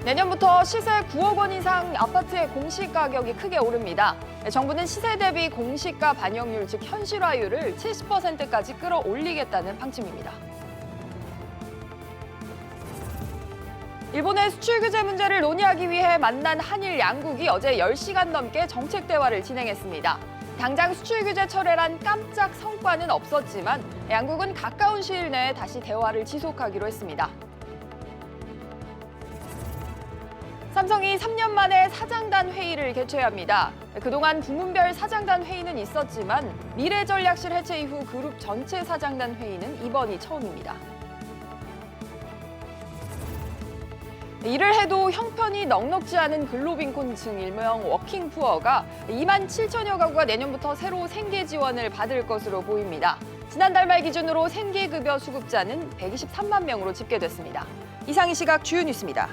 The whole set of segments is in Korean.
내년부터 시세 9억 원 이상 아파트의 공시가격이 크게 오릅니다. 정부는 시세 대비 공시가 반영률, 즉 현실화율을 70%까지 끌어올리겠다는 방침입니다. 일본의 수출 규제 문제를 논의하기 위해 만난 한일 양국이 어제 10시간 넘게 정책 대화를 진행했습니다. 당장 수출 규제 철회란 깜짝 성과는 없었지만 양국은 가까운 시일 내에 다시 대화를 지속하기로 했습니다. 삼성이 3년 만에 사장단 회의를 개최합니다. 그동안 부문별 사장단 회의는 있었지만 미래전략실 해체 이후 그룹 전체 사장단 회의는 이번이 처음입니다. 일을 해도 형편이 넉넉지 않은 근로빈곤층 일명 워킹푸어가 2만 7천여 가구가 내년부터 새로 생계 지원을 받을 것으로 보입니다. 지난달 말 기준으로 생계급여 수급자는 123만 명으로 집계됐습니다. 이상 이 시각 주요 뉴스입니다.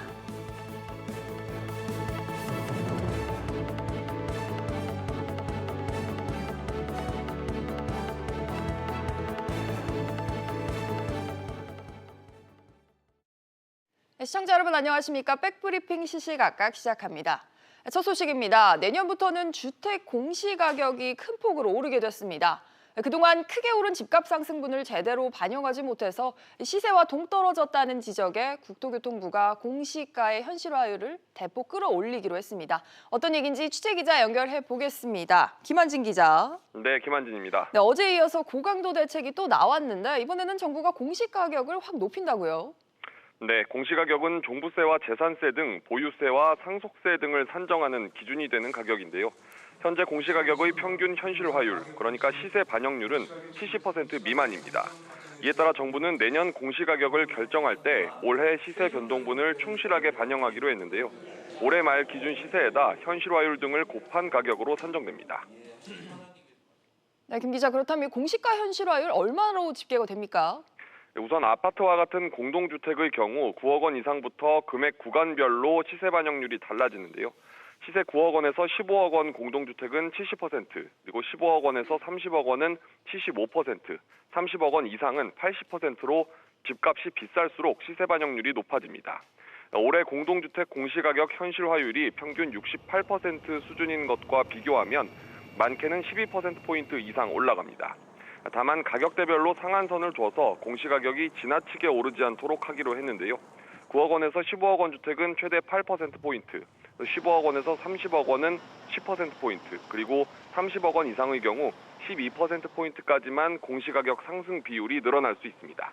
시청자 여러분 안녕하십니까? 백브리핑 시시각각 시작합니다. 첫 소식입니다. 내년부터는 주택 공시가격이 큰 폭으로 오르게 됐습니다. 그동안 크게 오른 집값 상승분을 제대로 반영하지 못해서 시세와 동떨어졌다는 지적에 국토교통부가 공시가의 현실화율을 대폭 끌어올리기로 했습니다. 어떤 얘기인지 취재기자 연결해 보겠습니다. 김한진 기자. 네, 김한진입니다. 네, 어제에 이어서 고강도 대책이 또 나왔는데 이번에는 정부가 공시가격을 확 높인다고요? 네, 공시가격은 종부세와 재산세 등 보유세와 상속세 등을 산정하는 기준이 되는 가격인데요. 현재 공시가격의 평균 현실화율, 그러니까 시세 반영률은 70% 미만입니다. 이에 따라 정부는 내년 공시가격을 결정할 때 올해 시세 변동분을 충실하게 반영하기로 했는데요. 올해 말 기준 시세에다 현실화율 등을 곱한 가격으로 산정됩니다. 네, 김 기자, 그렇다면 공시가 현실화율 얼마로 집계가 됩니까? 우선 아파트와 같은 공동주택의 경우 9억 원 이상부터 금액 구간별로 시세 반영률이 달라지는데요. 시세 9억 원에서 15억 원 공동주택은 70%, 그리고 15억 원에서 30억 원은 75%, 30억 원 이상은 80%로 집값이 비쌀수록 시세 반영률이 높아집니다. 올해 공동주택 공시가격 현실화율이 평균 68% 수준인 것과 비교하면 많게는 12%포인트 이상 올라갑니다. 다만 가격대별로 상한선을 둬서 공시가격이 지나치게 오르지 않도록 하기로 했는데요. 9억 원에서 15억 원 주택은 최대 8%포인트, 15억 원에서 30억 원은 10%포인트, 그리고 30억 원 이상의 경우 12%포인트까지만 공시가격 상승 비율이 늘어날 수 있습니다.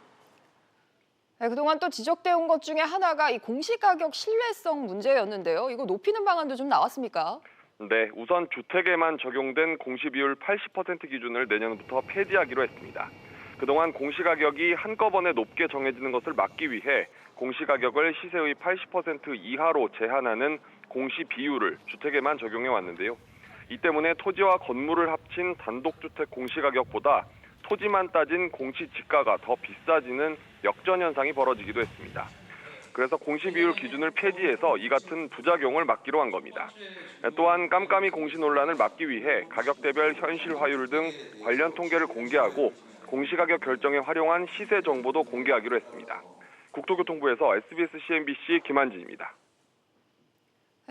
네, 그동안 또 지적돼 온 것 중에 하나가 이 공시가격 신뢰성 문제였는데요. 이거 높이는 방안도 좀 나왔습니까? 네, 우선 주택에만 적용된 공시비율 80% 기준을 내년부터 폐지하기로 했습니다. 그동안 공시가격이 한꺼번에 높게 정해지는 것을 막기 위해 공시가격을 시세의 80% 이하로 제한하는 공시비율을 주택에만 적용해 왔는데요. 이 때문에 토지와 건물을 합친 단독주택 공시가격보다 토지만 따진 공시지가가 더 비싸지는 역전현상이 벌어지기도 했습니다. 그래서 공시비율 기준을 폐지해서 이 같은 부작용을 막기로 한 겁니다. 또한 깜깜이 공시 논란을 막기 위해 가격대별 현실화율 등 관련 통계를 공개하고 공시가격 결정에 활용한 시세 정보도 공개하기로 했습니다. 국토교통부에서 SBS CNBC 김한진입니다.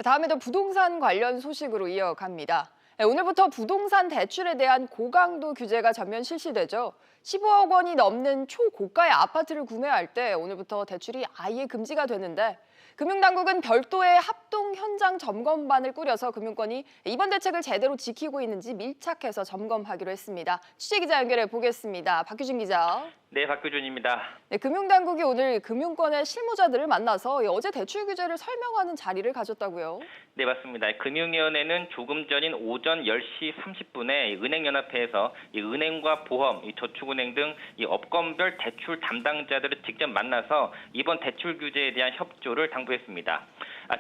다음에도 부동산 관련 소식으로 이어갑니다. 오늘부터 부동산 대출에 대한 고강도 규제가 전면 실시되죠. 15억 원이 넘는 초고가의 아파트를 구매할 때 오늘부터 대출이 아예 금지가 되는데 금융당국은 별도의 합동 현장 점검반을 꾸려서 금융권이 이번 대책을 제대로 지키고 있는지 밀착해서 점검하기로 했습니다. 취재기자 연결해 보겠습니다. 박규준 기자. 네, 박규준입니다. 네, 금융당국이 오늘 금융권의 실무자들을 만나서 어제 대출 규제를 설명하는 자리를 가졌다고요? 네, 맞습니다. 금융위원회는 조금 전인 오전 10시 30분에 은행연합회에서 은행과 보험, 저축은행 등 업권별 대출 담당자들을 직접 만나서 이번 대출 규제에 대한 협조를 당부했습니다.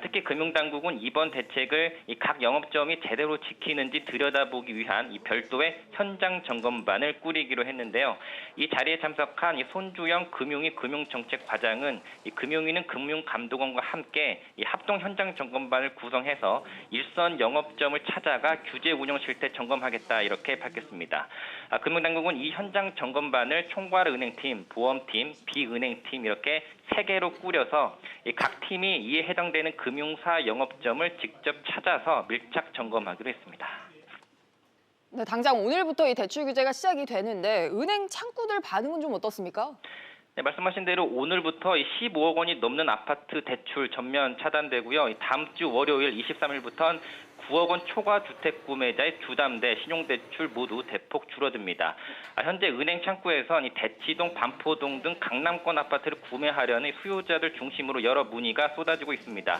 특히 금융당국은 이번 대책을 각 영업점이 제대로 지키는지 들여다보기 위한 별도의 현장 점검반을 꾸리기로 했는데요. 이 자리에 참석한 손주영 금융위 금융정책과장은 금융위는 금융감독원과 함께 합동 현장 점검반을 구성해서 일선 영업점을 찾아가 규제 운영 실태 점검하겠다 이렇게 밝혔습니다. 금융당국은 이 현장 점검반을 총괄은행팀, 보험팀, 비은행팀 이렇게 3개로 꾸려서 각 팀이 이에 해당되는 금융사 영업점을 직접 찾아서 밀착 점검하기로 했습니다. 네, 당장 오늘부터 이 대출 규제가 시작이 되는데 은행 창구들 반응은 좀 어떻습니까? 네, 말씀하신 대로 오늘부터 15억 원이 넘는 아파트 대출 전면 차단되고요. 다음 주 월요일 23일부터는 9억 원 초과 주택 구매자의 주담대, 신용대출 모두 대폭 줄어듭니다. 현재 은행 창구에선 이 대치동, 반포동 등 강남권 아파트를 구매하려는 수요자들 중심으로 여러 문의가 쏟아지고 있습니다.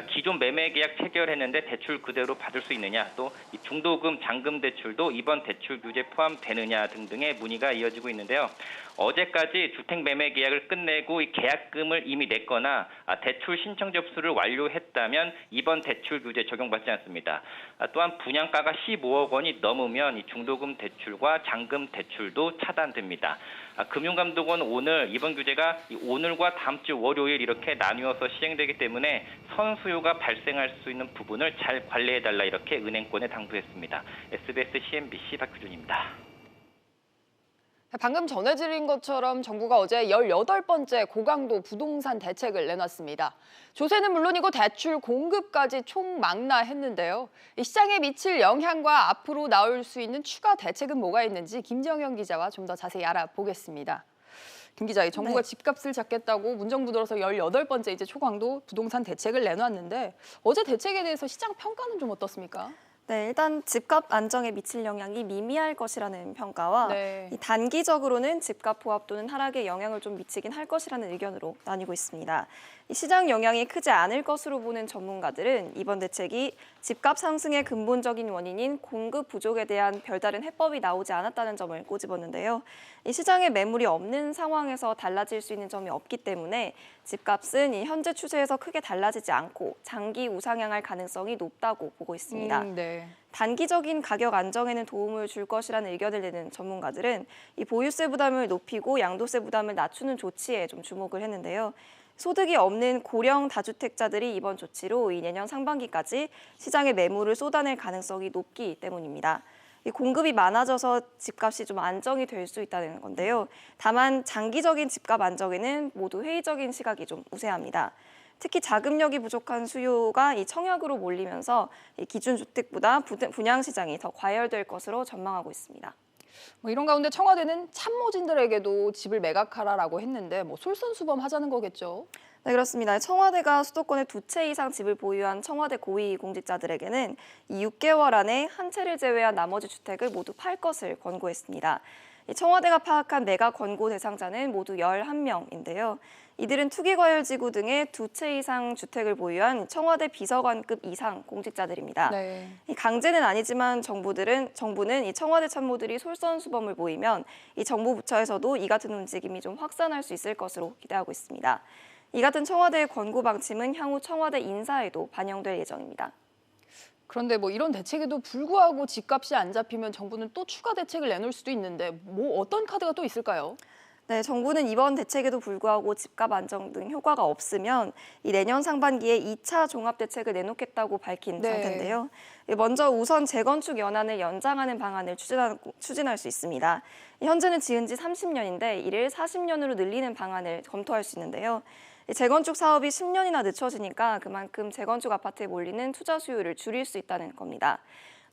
기존 매매 계약 체결했는데 대출 그대로 받을 수 있느냐, 또 중도금, 잔금 대출도 이번 대출 규제 포함되느냐 등등의 문의가 이어지고 있는데요. 어제까지 주택 매매 계약을 끝내고 이 계약금을 이미 냈거나 대출 신청 접수를 완료했다면 이번 대출 규제 적용받지 않습니다. 또한 분양가가 15억 원이 넘으면 이 중도금 대출과 잔금 대출도 차단됩니다. 금융감독원 오늘 이번 규제가 오늘과 다음 주 월요일 이렇게 나뉘어서 시행되기 때문에 선수요가 발생할 수 있는 부분을 잘 관리해달라 이렇게 은행권에 당부했습니다. SBS CNBC 박규준입니다. 방금 전해드린 것처럼 정부가 어제 18번째 고강도 부동산 대책을 내놨습니다. 조세는 물론이고 대출 공급까지 총망라했는데요. 이 시장에 미칠 영향과 앞으로 나올 수 있는 추가 대책은 뭐가 있는지 김정현 기자와 좀 더 자세히 알아보겠습니다. 김 기자, 정부가 집값을 잡겠다고 문정부 들어서 18번째 이제 초강도 부동산 대책을 내놨는데 어제 대책에 대해서 시장 평가는 좀 어떻습니까? 네, 일단 집값 안정에 미칠 영향이 미미할 것이라는 평가와 이 단기적으로는 집값 보합 또는 하락에 영향을 좀 미치긴 할 것이라는 의견으로 나뉘고 있습니다. 이 시장 영향이 크지 않을 것으로 보는 전문가들은 이번 대책이 집값 상승의 근본적인 원인인 공급 부족에 대한 별다른 해법이 나오지 않았다는 점을 꼬집었는데요. 이 시장에 매물이 없는 상황에서 달라질 수 있는 점이 없기 때문에 집값은 이 현재 추세에서 크게 달라지지 않고 장기 우상향할 가능성이 높다고 보고 있습니다. 단기적인 가격 안정에는 도움을 줄 것이라는 의견을 내는 전문가들은 이 보유세 부담을 높이고 양도세 부담을 낮추는 조치에 좀 주목을 했는데요. 소득이 없는 고령 다주택자들이 이번 조치로 이 내년 상반기까지 시장에 매물을 쏟아낼 가능성이 높기 때문입니다. 이 공급이 많아져서 집값이 좀 안정이 될 수 있다는 건데요. 다만 장기적인 집값 안정에는 모두 회의적인 시각이 좀 우세합니다. 특히 자금력이 부족한 수요가 이 청약으로 몰리면서 이 기준주택보다 분양 시장이 더 과열될 것으로 전망하고 있습니다. 이런 가운데 청와대는 참모진들에게도 집을 매각하라라고 했는데 솔선수범하자는 거겠죠? 네, 그렇습니다. 청와대가 수도권에 2채 이상 집을 보유한 청와대 고위 공직자들에게는 이 6개월 안에 한 채를 제외한 나머지 주택을 모두 팔 것을 권고했습니다. 청와대가 파악한 매각 권고 대상자는 모두 11명인데요. 이들은 투기과열지구 등의 2채 이상 주택을 보유한 청와대 비서관급 이상 공직자들입니다. 이 강제는 아니지만 정부는 이 청와대 참모들이 솔선수범을 보이면 이 정부 부처에서도 이 같은 움직임이 좀 확산할 수 있을 것으로 기대하고 있습니다. 이 같은 청와대의 권고 방침은 향후 청와대 인사에도 반영될 예정입니다. 그런데 이런 대책에도 불구하고 집값이 안 잡히면 정부는 또 추가 대책을 내놓을 수도 있는데 어떤 카드가 또 있을까요? 네, 정부는 이번 대책에도 불구하고 집값 안정 등 효과가 없으면 이 내년 상반기에 2차 종합대책을 내놓겠다고 밝힌 상태인데요. 먼저 우선 재건축 연한을 연장하는 방안을 추진할 수 있습니다. 현재는 지은 지 30년인데 이를 40년으로 늘리는 방안을 검토할 수 있는데요. 재건축 사업이 10년이나 늦춰지니까 그만큼 재건축 아파트에 몰리는 투자 수요를 줄일 수 있다는 겁니다.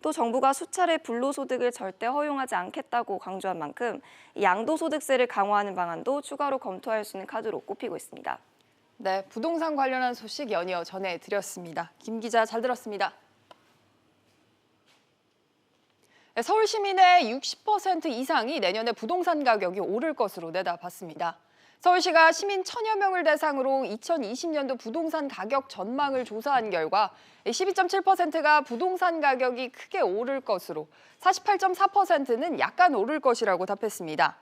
또 정부가 수차례 불로소득을 절대 허용하지 않겠다고 강조한 만큼 양도소득세를 강화하는 방안도 추가로 검토할 수 있는 카드로 꼽히고 있습니다. 네, 부동산 관련한 소식 연이어 전해드렸습니다. 김 기자 잘 들었습니다. 서울 시민의 60% 이상이 내년에 부동산 가격이 오를 것으로 내다봤습니다. 서울시가 시민 1000여 명을 대상으로 2020년도 부동산 가격 전망을 조사한 결과 12.7%가 부동산 가격이 크게 오를 것으로 48.4%는 약간 오를 것이라고 답했습니다.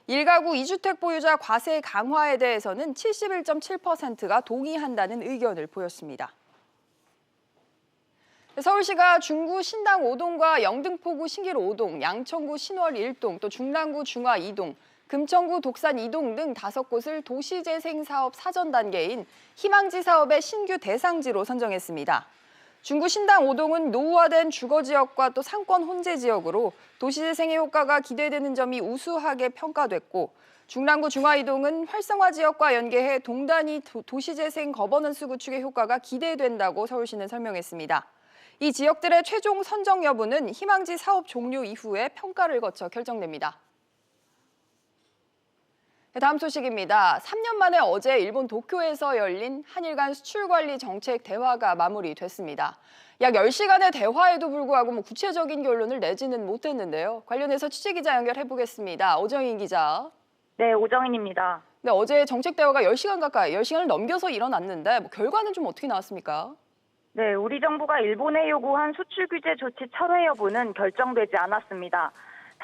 1가구 2주택 보유자 과세 강화에 대해서는 71.7%가 동의한다는 의견을 보였습니다. 서울시가 중구 신당 5동과 영등포구 신길 5동, 양천구 신월 1동, 또 중랑구 중화 2동, 금천구 독산 2동 등 5곳을 도시재생 사업 사전 단계인 희망지 사업의 신규 대상지로 선정했습니다. 중구 신당 5동은 노후화된 주거 지역과 또 상권 혼재 지역으로 도시재생의 효과가 기대되는 점이 우수하게 평가됐고, 중랑구 중화 2동은 활성화 지역과 연계해 동단위 도시재생 거버넌스 구축의 효과가 기대된다고 서울시는 설명했습니다. 이 지역들의 최종 선정 여부는 희망지 사업 종료 이후에 평가를 거쳐 결정됩니다. 다음 소식입니다. 3년 만에 어제 일본 도쿄에서 열린 한일 간 수출관리 정책 대화가 마무리됐습니다. 약 10시간의 대화에도 불구하고 구체적인 결론을 내지는 못했는데요. 관련해서 취재기자 연결해보겠습니다. 오정인 기자. 네, 오정인입니다. 네, 어제 정책 대화가 10시간 가까이, 10시간을 넘겨서 일어났는데 결과는 좀 어떻게 나왔습니까? 네, 우리 정부가 일본에 요구한 수출 규제 조치 철회 여부는 결정되지 않았습니다.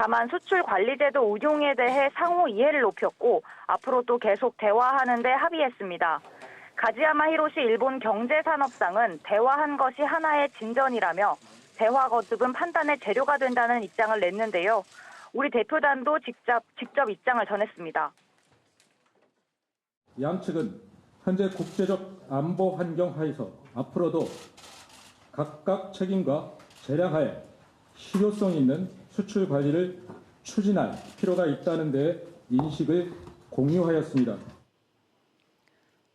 다만 수출 관리제도 운용에 대해 상호 이해를 높였고 앞으로도 계속 대화하는 데 합의했습니다. 가지야마 히로시 일본 경제산업상은 대화한 것이 하나의 진전이라며 대화 거듭은 판단의 재료가 된다는 입장을 냈는데요. 우리 대표단도 직접 입장을 전했습니다. 양측은 현재 국제적 안보 환경 하에서 앞으로도 각각 책임과 재량하에 실효성 있는 수출 관리를 추진할 필요가 있다는 데 인식을 공유하였습니다.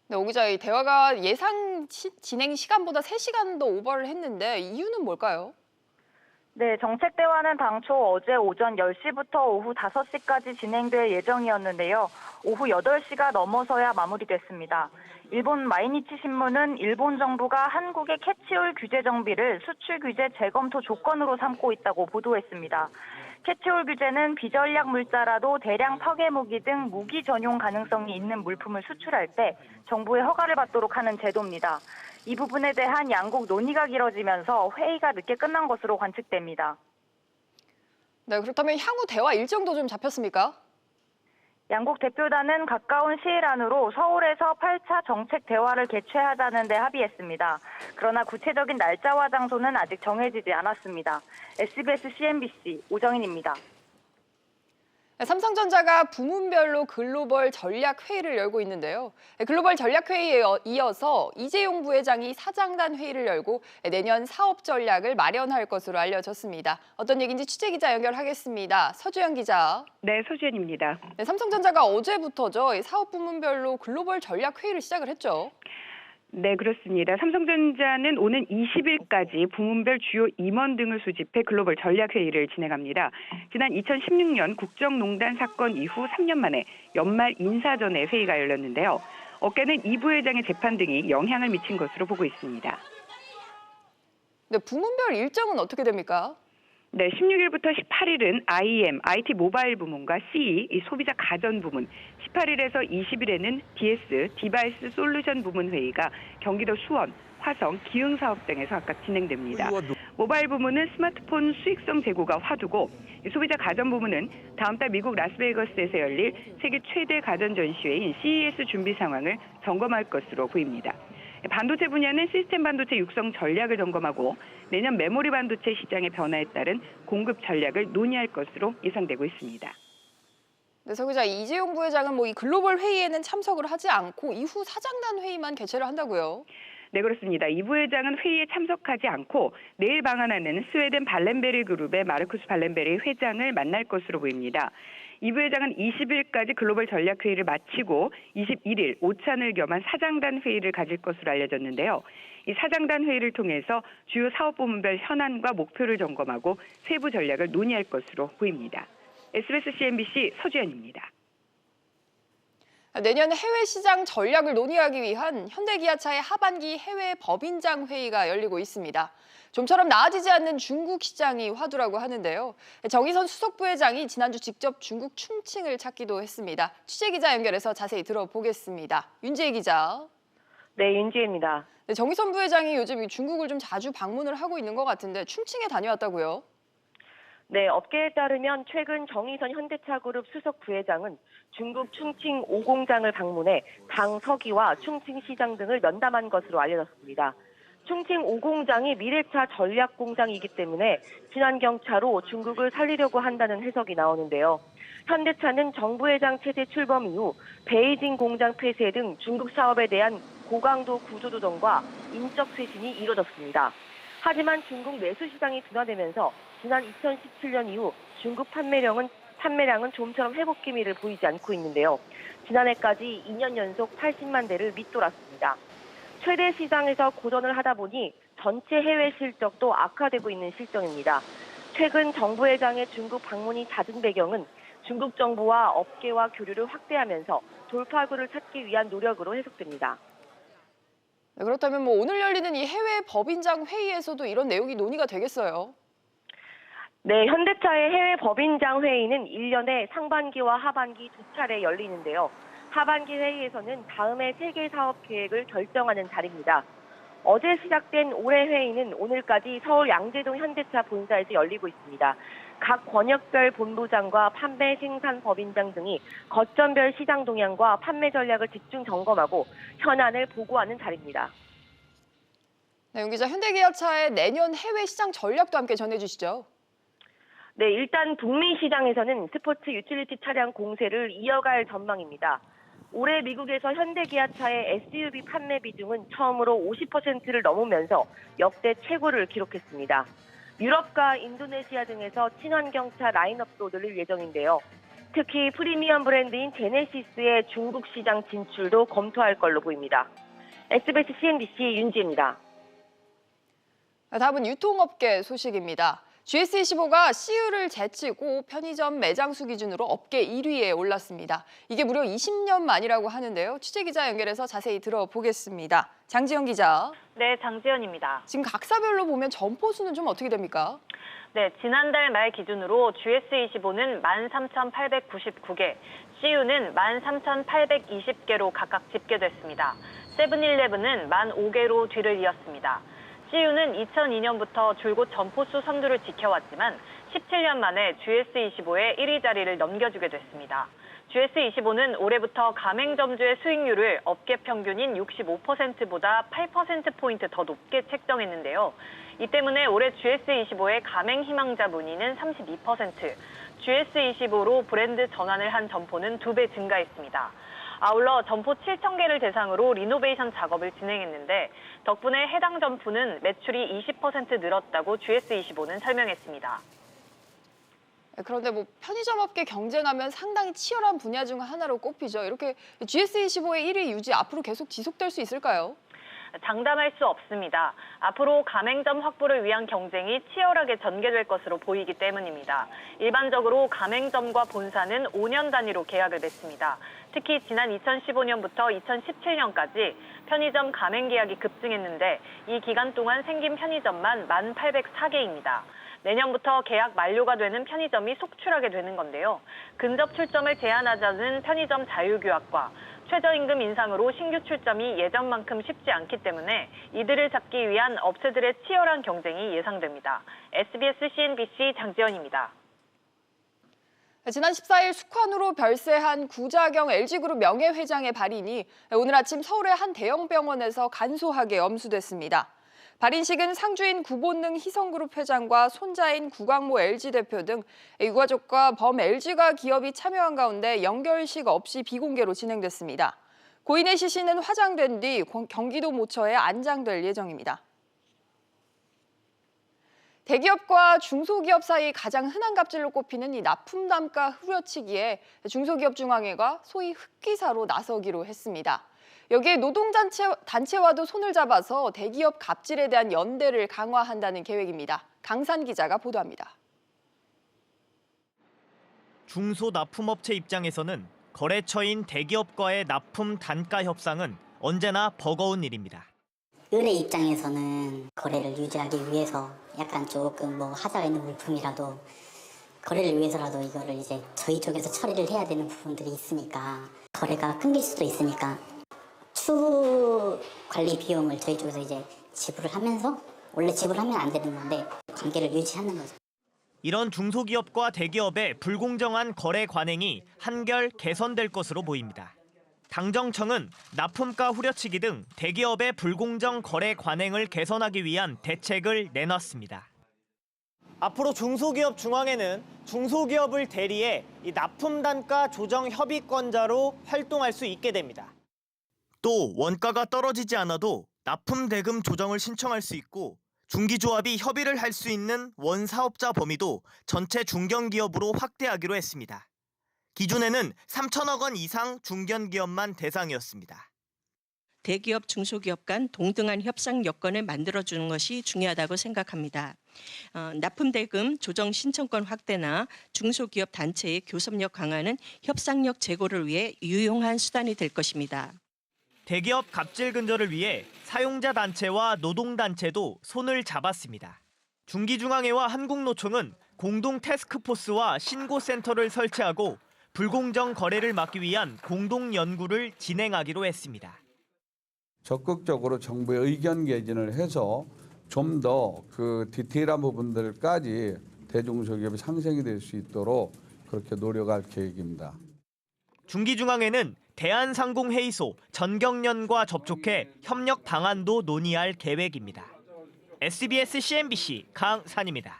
네, 오 기자, 이 대화가 예상 진행 시간보다 3시간 더 오버를 했는데 이유는 뭘까요? 네, 정책 대화는 당초 어제 오전 10시부터 오후 5시까지 진행될 예정이었는데요. 오후 8시가 넘어서야 마무리됐습니다. 일본 마이니치 신문은 일본 정부가 한국의 캐치올 규제 정비를 수출 규제 재검토 조건으로 삼고 있다고 보도했습니다. 캐치올 규제는 비전략 물자라도 대량 파괴 무기 등 무기 전용 가능성이 있는 물품을 수출할 때 정부의 허가를 받도록 하는 제도입니다. 이 부분에 대한 양국 논의가 길어지면서 회의가 늦게 끝난 것으로 관측됩니다. 네, 그렇다면 향후 대화 일정도 좀 잡혔습니까? 양국 대표단은 가까운 시일 안으로 서울에서 8차 정책 대화를 개최하자는 데 합의했습니다. 그러나 구체적인 날짜와 장소는 아직 정해지지 않았습니다. SBS CNBC 오정인입니다. 삼성전자가 부문별로 글로벌 전략 회의를 열고 있는데요. 글로벌 전략 회의에 이어서 이재용 부회장이 사장단 회의를 열고 내년 사업 전략을 마련할 것으로 알려졌습니다. 어떤 얘기인지 취재기자 연결하겠습니다. 서주현 기자. 네, 서주현입니다. 네, 삼성전자가 어제부터죠. 사업 부문별로 글로벌 전략 회의를 시작을 했죠. 네, 그렇습니다. 삼성전자는 오는 20일까지 부문별 주요 임원 등을 수집해 글로벌 전략회의를 진행합니다. 지난 2016년 국정농단 사건 이후 3년 만에 연말 인사전에 회의가 열렸는데요. 어깨는 이 부회장의 재판 등이 영향을 미친 것으로 보고 있습니다. 네, 부문별 일정은 어떻게 됩니까? 네, 16일부터 18일은 IM, IT 모바일 부문과 CE, 소비자 가전 부문, 18일에서 20일에는 DS, 디바이스 솔루션 부문 회의가 경기도 수원, 화성, 기흥사업 등에서 각각 진행됩니다. 모바일 부문은 스마트폰 수익성 재고가 화두고 소비자 가전 부문은 다음 달 미국 라스베이거스에서 열릴 세계 최대 가전 전시회인 CES 준비 상황을 점검할 것으로 보입니다. 반도체 분야는 시스템 반도체 육성 전략을 점검하고 내년 메모리 반도체 시장의 변화에 따른 공급 전략을 논의할 것으로 예상되고 있습니다. 네, 서 기자, 이재용 부회장은 이 글로벌 회의에는 참석을 하지 않고 이후 사장단 회의만 개최를 한다고요? 네, 그렇습니다. 이 부회장은 회의에 참석하지 않고 내일 방한하는 스웨덴 발렌베리 그룹의 마르쿠스 발렌베리 회장을 만날 것으로 보입니다. 이 부회장은 20일까지 글로벌 전략회의를 마치고 21일 오찬을 겸한 사장단 회의를 가질 것으로 알려졌는데요. 이 사장단 회의를 통해서 주요 사업부문별 현안과 목표를 점검하고 세부 전략을 논의할 것으로 보입니다. SBS CNBC 서주현입니다. 내년 해외 시장 전략을 논의하기 위한 현대기아차의 하반기 해외 법인장 회의가 열리고 있습니다. 좀처럼 나아지지 않는 중국 시장이 화두라고 하는데요. 정의선 수석 부회장이 지난주 직접 중국 충칭을 찾기도 했습니다. 취재기자 연결해서 자세히 들어보겠습니다. 윤지혜 기자. 네, 윤지혜입니다. 네, 정의선 부회장이 요즘 중국을 좀 자주 방문을 하고 있는 것 같은데 충칭에 다녀왔다고요? 네, 업계에 따르면 최근 정의선 현대차그룹 수석 부회장은 중국 충칭 5공장을 방문해 당 서기와 충칭 시장 등을 면담한 것으로 알려졌습니다. 충칭 5공장이 미래차 전략 공장이기 때문에 친환경차로 중국을 살리려고 한다는 해석이 나오는데요. 현대차는 정 부회장 체제 출범 이후 베이징 공장 폐쇄 등 중국 사업에 대한 고강도 구조조정과 인적 쇄신이 이뤄졌습니다. 하지만 중국 내수 시장이 둔화되면서 지난 2017년 이후 중국 판매량은 좀처럼 회복 기미를 보이지 않고 있는데요. 지난해까지 2년 연속 80만 대를 밑돌았습니다. 최대 시장에서 고전을 하다 보니 전체 해외 실적도 악화되고 있는 실정입니다. 최근 정부 회장의 중국 방문이 잦은 배경은 중국 정부와 업계와 교류를 확대하면서 돌파구를 찾기 위한 노력으로 해석됩니다. 네, 그렇다면 오늘 열리는 이 해외 법인장 회의에서도 이런 내용이 논의가 되겠어요? 네, 현대차의 해외 법인장 회의는 1년에 상반기와 하반기 두 차례 열리는데요. 하반기 회의에서는 다음해 세계 사업 계획을 결정하는 자리입니다. 어제 시작된 올해 회의는 오늘까지 서울 양재동 현대차 본사에서 열리고 있습니다. 각 권역별 본부장과 판매 생산 법인장 등이 거점별 시장 동향과 판매 전략을 집중 점검하고 현안을 보고하는 자리입니다. 네, 윤 기자, 현대기아차의 내년 해외 시장 전략도 함께 전해주시죠. 네, 일단 북미 시장에서는 스포츠 유틸리티 차량 공세를 이어갈 전망입니다. 올해 미국에서 현대기아차의 SUV 판매 비중은 처음으로 50%를 넘으면서 역대 최고를 기록했습니다. 유럽과 인도네시아 등에서 친환경차 라인업도 늘릴 예정인데요. 특히 프리미엄 브랜드인 제네시스의 중국 시장 진출도 검토할 걸로 보입니다. SBS CNBC 윤지입니다. 다음은 유통업계 소식입니다. GS25가 CU를 제치고 편의점 매장 수 기준으로 업계 1위에 올랐습니다. 이게 무려 20년 만이라고 하는데요. 취재기자 연결해서 자세히 들어보겠습니다. 장지연 기자. 네, 장지연입니다. 지금 각사별로 보면 점포 수는 좀 어떻게 됩니까? 네, 지난달 말 기준으로 GS25는 13,899개, CU는 13,820개로 각각 집계됐습니다. 세븐일레븐은 15,000개로 뒤를 이었습니다. CU는 2002년부터 줄곧 점포수 선두를 지켜왔지만 17년 만에 GS25의 1위 자리를 넘겨주게 됐습니다. GS25는 올해부터 가맹점주의 수익률을 업계 평균인 65%보다 8%포인트 더 높게 책정했는데요. 이 때문에 올해 GS25의 가맹 희망자 문의는 32%, GS25로 브랜드 전환을 한 점포는 2배 증가했습니다. 아울러 점포 7,000개를 대상으로 리노베이션 작업을 진행했는데 덕분에 해당 점포는 매출이 20% 늘었다고 GS25는 설명했습니다. 그런데 편의점 업계 경쟁하면 상당히 치열한 분야 중 하나로 꼽히죠. 이렇게 GS25의 1위 유지 앞으로 계속 지속될 수 있을까요? 장담할 수 없습니다. 앞으로 가맹점 확보를 위한 경쟁이 치열하게 전개될 것으로 보이기 때문입니다. 일반적으로 가맹점과 본사는 5년 단위로 계약을 맺습니다. 특히 지난 2015년부터 2017년까지 편의점 가맹 계약이 급증했는데 이 기간 동안 생긴 편의점만 1,804개입니다. 내년부터 계약 만료가 되는 편의점이 속출하게 되는 건데요. 근접 출점을 제한하자는 편의점 자유규약과 최저임금 인상으로 신규 출점이 예전만큼 쉽지 않기 때문에 이들을 잡기 위한 업체들의 치열한 경쟁이 예상됩니다. SBS CNBC 장지연입니다. 지난 14일 숙환으로 별세한 구자경 LG그룹 명예회장의 발인이 오늘 아침 서울의 한 대형 병원에서 간소하게 엄수됐습니다. 발인식은 상주인 구본능 희성그룹 회장과 손자인 구광모 LG 대표 등 유가족과 범 LG가 기업이 참여한 가운데 연결식 없이 비공개로 진행됐습니다. 고인의 시신은 화장된 뒤 경기도 모처에 안장될 예정입니다. 대기업과 중소기업 사이 가장 흔한 갑질로 꼽히는 이 납품단가 후려치기에 중소기업중앙회가 소위 흑기사로 나서기로 했습니다. 여기에 노동단체와도 손을 잡아서 대기업 갑질에 대한 연대를 강화한다는 계획입니다. 강산 기자가 보도합니다. 중소납품업체 입장에서는 거래처인 대기업과의 납품 단가 협상은 언제나 버거운 일입니다. 의뢰 입장에서는 거래를 유지하기 위해서 약간 조금 하자가 있는 물품이라도 거래를 위해서라도 이거를 이제 저희 쪽에서 처리를 해야 되는 부분들이 있으니까 거래가 끊길 수도 있으니까 추후 관리 비용을 저희 쪽에서 이제 지불을 하면서 원래 지불하면 안 되는 건데 관계를 유지하는 거죠. 이런 중소기업과 대기업의 불공정한 거래 관행이 한결 개선될 것으로 보입니다. 당정청은 납품가 후려치기 등 대기업의 불공정 거래 관행을 개선하기 위한 대책을 내놨습니다. 앞으로 중소기업 중앙회는 중소기업을 대리해 이 납품 단가 조정 협의권자로 활동할 수 있게 됩니다. 또 원가가 떨어지지 않아도 납품 대금 조정을 신청할 수 있고 중기조합이 협의를 할 수 있는 원사업자 범위도 전체 중견기업으로 확대하기로 했습니다. 기존에는 3천억 원 이상 중견기업만 대상이었습니다. 대기업, 중소기업 간 동등한 협상 여건을 만들어주는 것이 중요하다고 생각합니다. 납품대금 조정 신청권 확대나 중소기업 단체의 교섭력 강화는 협상력 제고를 위해 유용한 수단이 될 것입니다. 대기업 갑질 근절을 위해 사용자 단체와 노동단체도 손을 잡았습니다. 중기중앙회와 한국노총은 공동 태스크포스와 신고센터를 설치하고 불공정 거래를 막기 위한 공동 연구를 진행하기로 했습니다. 적극적으로 정부의 의견 개진을 해서 좀 더 그 디테일한 부분들까지 대중소기업이 상생이 될 수 있도록 그렇게 노력할 계획입니다. 중기중앙회는 대한상공회의소 전경련과 접촉해 협력 방안도 논의할 계획입니다. SBS CNBC 강산입니다.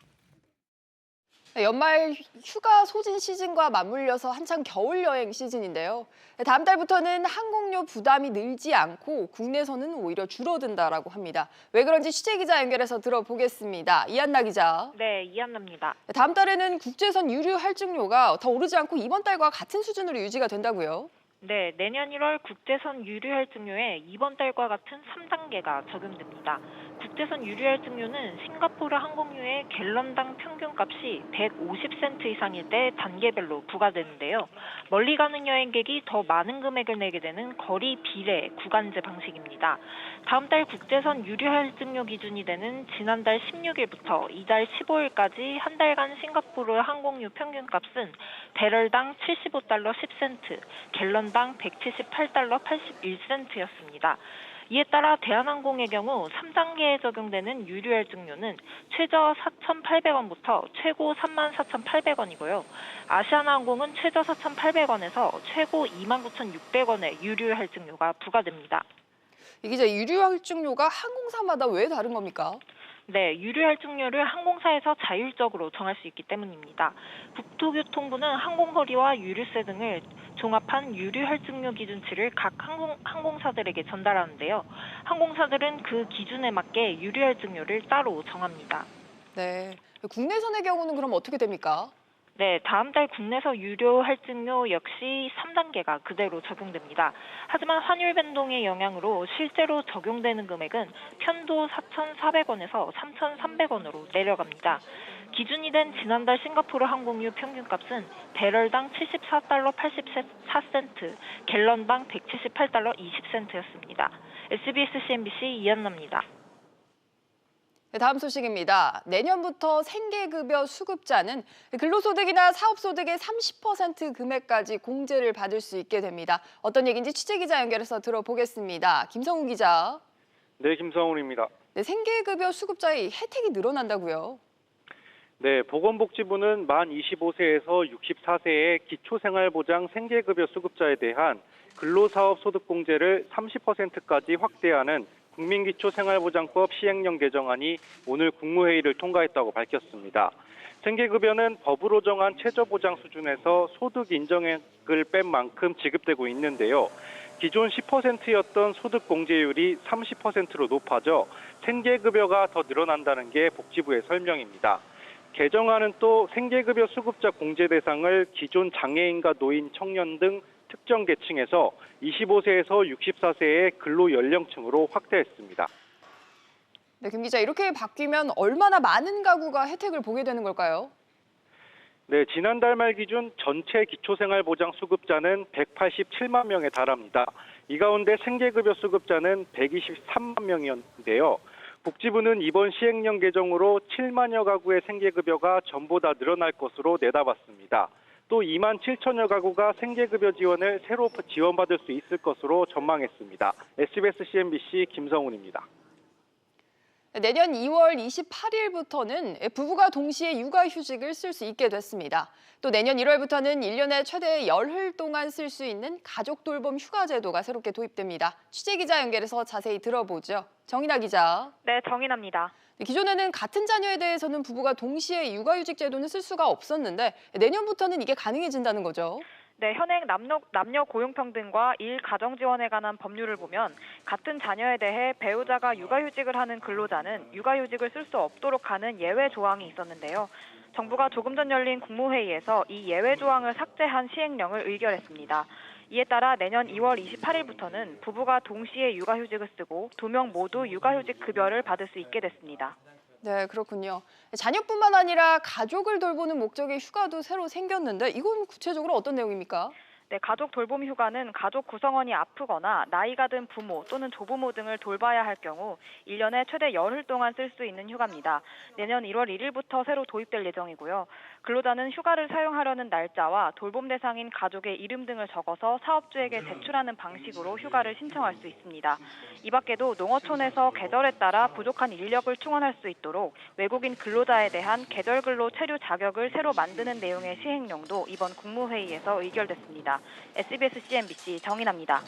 연말 휴가 소진 시즌과 맞물려서 한창 겨울 여행 시즌인데요. 다음 달부터는 항공료 부담이 늘지 않고 국내선은 오히려 줄어든다라고 합니다. 왜 그런지 취재기자 연결해서 들어보겠습니다. 이한나 기자. 네, 이한나입니다. 다음 달에는 국제선 유류 할증료가 더 오르지 않고 이번 달과 같은 수준으로 유지가 된다고요? 네, 내년 1월 국제선 유류 할증료에 이번 달과 같은 3단계가 적용됩니다. 국제선 유류 할증료는 싱가포르 항공유의 갤런당 평균값이 150센트 이상일 때 단계별로 부과되는데요. 멀리 가는 여행객이 더 많은 금액을 내게 되는 거리 비례 구간제 방식입니다. 다음 달 국제선 유류 할증료 기준이 되는 지난달 16일부터 이달 15일까지 한 달간 싱가포르 항공유 평균값은 배럴당 75달러 10센트, 갤런당 178달러 81센트였습니다. 이에 따라 대한항공의 경우 3단계에 적용되는 유류 할증료는 최저 4,800원부터 최고 34,800원이고요. 아시아나항공은 최저 4,800원에서 최고 29,600원의 유류 할증료가 부과됩니다. 이 기자, 유류 할증료가 항공사마다 왜 다른 겁니까? 네, 유류 할증료를 항공사에서 자율적으로 정할 수 있기 때문입니다. 국토교통부는 항공허리와 유류세 등을 종합한 유류 할증료 기준치를 각 항공사들에게 전달하는데요. 항공사들은 그 기준에 맞게 유류 할증료를 따로 정합니다. 네, 국내선의 경우는 그럼 어떻게 됩니까? 네, 다음 달 국내선 유료 할증료 역시 3단계가 그대로 적용됩니다. 하지만 환율 변동의 영향으로 실제로 적용되는 금액은 편도 4,400원에서 3,300원으로 내려갑니다. 기준이 된 지난달 싱가포르 항공유 평균값은 배럴당 74달러 84센트, 갤런당 178달러 20센트였습니다. SBS CNBC 이한나입니다. 다음 소식입니다. 내년부터 생계급여 수급자는 근로소득이나 사업소득의 30% 금액까지 공제를 받을 수 있게 됩니다. 어떤 얘기인지 취재기자 연결해서 들어보겠습니다. 김성우 기자. 네, 김성훈입니다. 네, 생계급여 수급자의 혜택이 늘어난다고요? 네, 보건복지부는 만 25세에서 64세의 기초생활보장 생계급여 수급자에 대한 근로사업소득공제를 30%까지 확대하는 국민기초생활보장법 시행령 개정안이 오늘 국무회의를 통과했다고 밝혔습니다. 생계급여는 법으로 정한 최저보장 수준에서 소득 인정액을 뺀 만큼 지급되고 있는데요. 기존 10%였던 소득 공제율이 30%로 높아져 생계급여가 더 늘어난다는 게 복지부의 설명입니다. 개정안은 또 생계급여 수급자 공제 대상을 기존 장애인과 노인, 청년 등 특정 계층에서 25세에서 64세의 근로 연령층으로 확대했습니다. 네, 김 기자, 이렇게 바뀌면 얼마나 많은 가구가 혜택을 보게 되는 걸까요? 네, 지난달 말 기준 전체 기초생활보장 수급자는 187만 명에 달합니다. 이 가운데 생계급여 수급자는 123만 명이었는데요. 복지부는 이번 시행령 개정으로 7만여 가구의 생계급여가 전보다 늘어날 것으로 내다봤습니다. 또 2만 7천여 가구가 생계급여 지원을 새로 지원받을 수 있을 것으로 전망했습니다. SBS CNBC 김성훈입니다. 내년 2월 28일부터는 부부가 동시에 육아휴직을 쓸 수 있게 됐습니다. 또 내년 1월부터는 1년에 최대 열흘 동안 쓸 수 있는 가족돌봄 휴가 제도가 새롭게 도입됩니다. 취재기자 연결해서 자세히 들어보죠. 정인아 기자. 네, 정인아입니다. 기존에는 같은 자녀에 대해서는 부부가 동시에 육아휴직 제도는 쓸 수가 없었는데 내년부터는 이게 가능해진다는 거죠. 네, 현행 남녀 고용평등과 일 가정 지원에 관한 법률을 보면 같은 자녀에 대해 배우자가 육아휴직을 하는 근로자는 육아휴직을 쓸 수 없도록 하는 예외 조항이 있었는데요. 정부가 조금 전 열린 국무회의에서 이 예외 조항을 삭제한 시행령을 의결했습니다. 이에 따라 내년 2월 28일부터는 부부가 동시에 육아휴직을 쓰고 2명 모두 육아휴직 급여를 받을 수 있게 됐습니다. 네, 그렇군요. 자녀뿐만 아니라 가족을 돌보는 목적의 휴가도 새로 생겼는데 이건 구체적으로 어떤 내용입니까? 네, 가족 돌봄 휴가는 가족 구성원이 아프거나 나이가 든 부모 또는 조부모 등을 돌봐야 할 경우 1년에 최대 열흘 동안 쓸 수 있는 휴가입니다. 내년 1월 1일부터 새로 도입될 예정이고요. 근로자는 휴가를 사용하려는 날짜와 돌봄 대상인 가족의 이름 등을 적어서 사업주에게 제출하는 방식으로 휴가를 신청할 수 있습니다. 이 밖에도 농어촌에서 계절에 따라 부족한 인력을 충원할 수 있도록 외국인 근로자에 대한 계절 근로 체류 자격을 새로 만드는 내용의 시행령도 이번 국무회의에서 의결됐습니다. SBS CNBC 정인아입니다.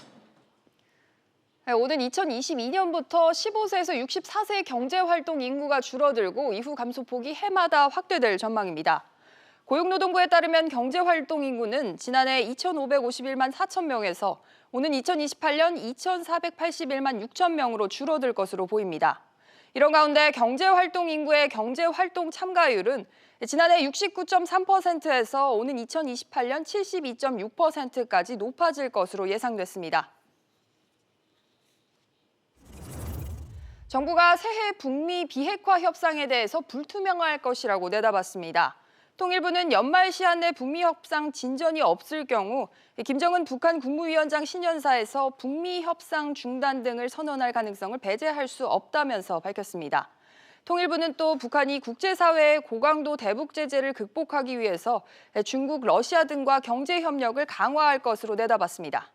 오는 2022년부터 15세에서 64세 경제활동 인구가 줄어들고 이후 감소폭이 해마다 확대될 전망입니다. 고용노동부에 따르면 경제활동 인구는 지난해 2,551만 4천 명에서 오는 2028년 2,481만 6천 명으로 줄어들 것으로 보입니다. 이런 가운데 경제활동 인구의 경제활동 참가율은 지난해 69.3%에서 오는 2028년 72.6%까지 높아질 것으로 예상됐습니다. 정부가 새해 북미 비핵화 협상에 대해서 불투명할 것이라고 내다봤습니다. 통일부는 연말 시한 내 북미 협상 진전이 없을 경우 김정은 북한 국무위원장 신년사에서 북미 협상 중단 등을 선언할 가능성을 배제할 수 없다면서 밝혔습니다. 통일부는 또 북한이 국제사회의 고강도 대북 제재를 극복하기 위해서 중국, 러시아 등과 경제 협력을 강화할 것으로 내다봤습니다.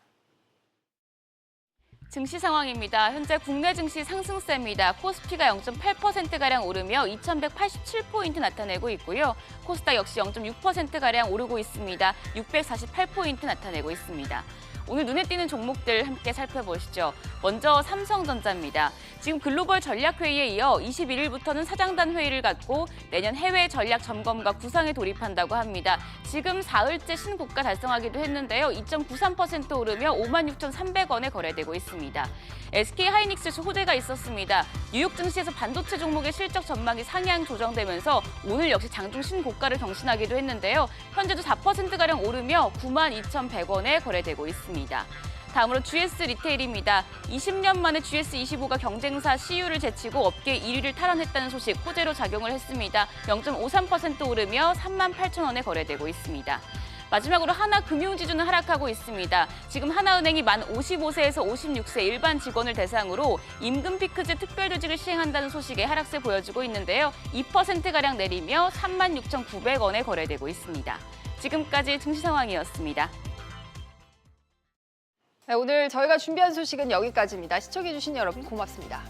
증시 상황입니다. 현재 국내 증시 상승세입니다. 코스피가 0.8%가량 오르며 2,187포인트 나타내고 있고요. 코스닥 역시 0.6%가량 오르고 있습니다. 648포인트 나타내고 있습니다. 오늘 눈에 띄는 종목들 함께 살펴보시죠. 먼저 삼성전자입니다. 지금 글로벌 전략회의에 이어 21일부터는 사장단 회의를 갖고 내년 해외 전략 점검과 구상에 돌입한다고 합니다. 지금 사흘째 신고가 달성하기도 했는데요. 2.93% 오르며 56,300원에 거래되고 있습니다. SK하이닉스 호재가 있었습니다. 뉴욕 증시에서 반도체 종목의 실적 전망이 상향 조정되면서 오늘 역시 장중 신고가를 경신하기도 했는데요. 현재도 4%가량 오르며 92,100원에 거래되고 있습니다. 다음으로 GS 리테일입니다. 20년 만에 GS25가 경쟁사 CU를 제치고 업계 1위를 탈환했다는 소식 호재로 작용을 했습니다. 0.53% 오르며 38,000원에 거래되고 있습니다. 마지막으로 하나금융지주는 하락하고 있습니다. 지금 하나은행이 만 55세에서 56세 일반 직원을 대상으로 임금 피크제 특별조직을 시행한다는 소식에 하락세 보여주고 있는데요. 2%가량 내리며 36,900원에 거래되고 있습니다. 지금까지 증시 상황이었습니다. 네, 오늘 저희가 준비한 소식은 여기까지입니다. 시청해주신 여러분 고맙습니다.